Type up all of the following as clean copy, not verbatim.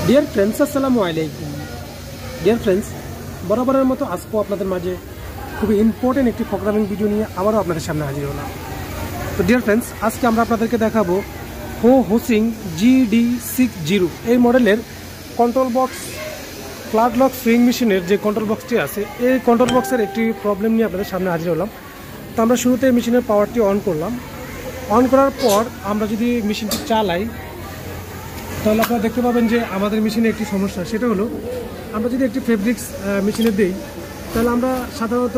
Dear friends, আসসালামু আলাইকুম। Dear friends, বরাবরের মতো আজকে আপনাদের মাঝে খুবই ইম্পর্টেন্ট একটি প্রোগ্রামিং ভিডিও নিয়ে আবারও আপনাদের সামনে হাজির হলাম। তো ডিয়ার ফ্রেন্ডস, আজকে আমরা আপনাদেরকে দেখাবো হোসিং GD60 এই মডেলের control box flat lock swing মেশিনের যে কন্ট্রোল বক্সটি আছে, এই কন্ট্রোল বক্সের একটি প্রবলেম নিয়ে আপনাদের সামনে হাজির হলাম। তো আমরা শুরুতে মেশিনের পাওয়ারটি অন করলাম। অন করার পর আমরা যদি মেশিনটি চালাই তাহলে আপনারা দেখতে পাবেন যে আমাদের মেশিনে একটি সমস্যা, সেটা হলো আমরা যদি একটি ফেব্রিক্স মেশিনে দিই তাহলে আমরা সাধারণত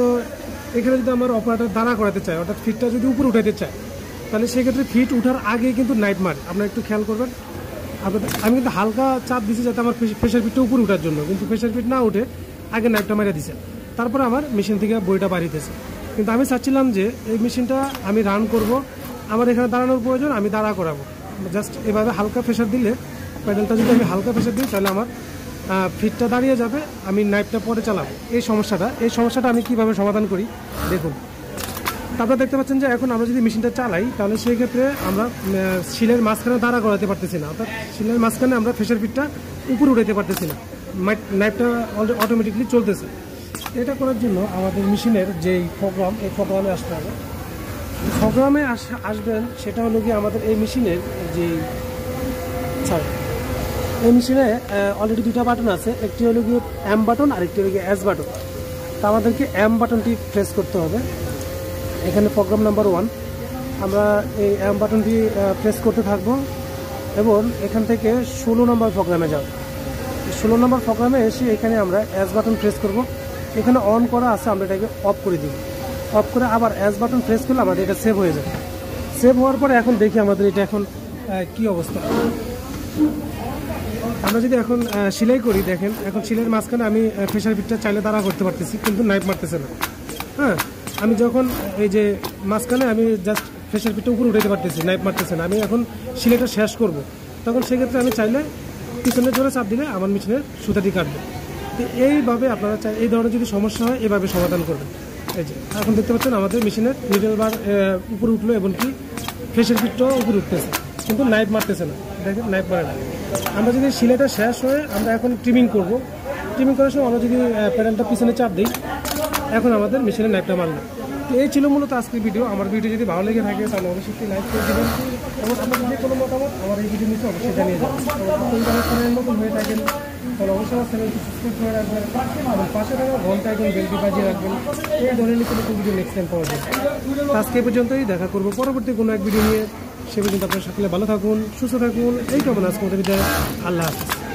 এখানে যদি আমার অপারেটর দাঁড়া করাতে চাই, অর্থাৎ ফিটটা যদি উপরে উঠাতে চাই, তাহলে সেক্ষেত্রে ফিট উঠার আগে কিন্তু নাইট মারে। আপনারা একটু খেয়াল করবেন। আমি কিন্তু হালকা চাপ দিচ্ছি যাতে আমার প্রেশার ফিটটা উপরে উঠার জন্য, কিন্তু প্রেশার ফিট না উঠে আগে নাইটটা মেরে দিছে, তারপরে আমার মেশিন থেকে বইটা বাড়িতেছে। কিন্তু আমি চাচ্ছিলাম যে এই মেশিনটা আমি রান করব, আমার এখানে দাঁড়ানোর প্রয়োজন, আমি দাঁড়া করাবো। জাস্ট এভাবে হালকা প্রেশার দিলে, প্যাডেলটা যদি আমি হালকা প্রেশার দিই তাহলে আমার ফিটটা দাঁড়িয়ে যাবে, আমি নাইফটা পরে চালাবো। এই সমস্যাটা আমি কিভাবে সমাধান করি দেখুন। তারপরে দেখতে পাচ্ছেন যে এখন আমরা যদি মেশিনটা চালাই তাহলে সেই ক্ষেত্রে আমরা শিলের মাঝখানে দাঁড়া করাতে পারতেছি না, অর্থাৎ শিলের মাঝখানে আমরা প্রেশার ফিটটা উপরে উঠাতে পারতেছি না, নাইফটা অটোমেটিকলি চলতেছে। এটা করার জন্য আমাদের মেশিনের যেই প্রোগ্রাম, এই প্রোগ্রামে আসতে হবে। প্রোগ্রামে আসবেন সেটা হলো কি আমাদের এই মেশিনের যে এই মেশিনে অলরেডি দুটা বাটন আছে, একটি হলো গিয়ে এম বাটন আর একটি হলো গিয়ে এস বাটন। তো আমাদেরকে এম বাটনটি প্রেস করতে হবে। এখানে প্রোগ্রাম নাম্বার 1 আমরা এই এম বাটনটি প্রেস করতে থাকবো এবং এখান থেকে 16 নম্বর প্রোগ্রামে যাব। 16 নম্বর প্রোগ্রামে এসে এখানে আমরা এস বাটন প্রেস করব। এখানে অন করা আছে, আমরা এটাকে অফ করে দিব। অফ করে আবার এস বাটন প্রেস করলে আমাদের এটা সেভ হয়ে যাবে। সেভ হওয়ার পরে এখন দেখি আমাদের এটা এখন কি অবস্থা। আমরা যদি এখন সেলাই করি, দেখেন এখন সেলাইয়ের মাঝখানে আমি প্রেশার ফিটটা চাইলে দাঁড়া করতে পারতেছি, কিন্তু নাইফ মারতেছে না। হ্যাঁ, আমি যখন এই যে মাঝখানে আমি জাস্ট প্রেশার ফিটটা উপরে উঠাতে পারতেছি, নাইফ মারতেছে না। আমি এখন সেলাইটা শেষ করব, তখন সেক্ষেত্রে আমি চাইলে পিছনের জোরে চাপ দিলে আমার মেশিনের সুতাটি কাটবে। তো এইভাবে আপনারা চাই এই ধরনের যদি সমস্যা হয় এভাবে সমাধান করবেন। এই যে এখন দেখতে পাচ্ছেন আমাদের মেশিনের মিডল বার উপরে উঠলো এবং কি প্রেশার ফিটটাও উপরে উঠতেছে, কিন্তু নাইফ মারতেছে না। দেখেন নাইফ মারে না। আমরা যদি সেলাইটা শেষ হয়ে আমরা এখন ট্রিমিং করব, ট্রিমিং করার সময় আমরা যদি প্যাডেলটা পিছনে চাপ দিই, এখন আমাদের মেশিনের নাইফটা মারলো। তো এই ছিল মূলত আজকের ভিডিও। আমার ভিডিও যদি ভালো লেগে থাকে তাহলে অবশ্যই লাইক করে দেবেন এবং আপনাদের যে কোনো মতামত আমার এই ভিডিও নিচে অবশ্যই জানিয়ে যাবেন। চ্যানেল নতুন হয়ে থাকেন তাহলে অবশ্যই আমার চ্যানেলটি সাবস্ক্রাইব করে রাখবেন এবং পাশে থাকা ঘন্টা এখন বেলটি বাজিয়ে রাখবেন। এই ধরনের নতুন ভিডিও নেক্সট টাইম পাওয়া যায়। আজকে এই পর্যন্তই, দেখা করবো পরবর্তী কোনো এক ভিডিও নিয়ে। সে পর্যন্ত আপনার সকলে ভালো থাকুন, সুস্থ থাকুন, এই কামনা আজকে বিদায়। আল্লাহ হাফিজ।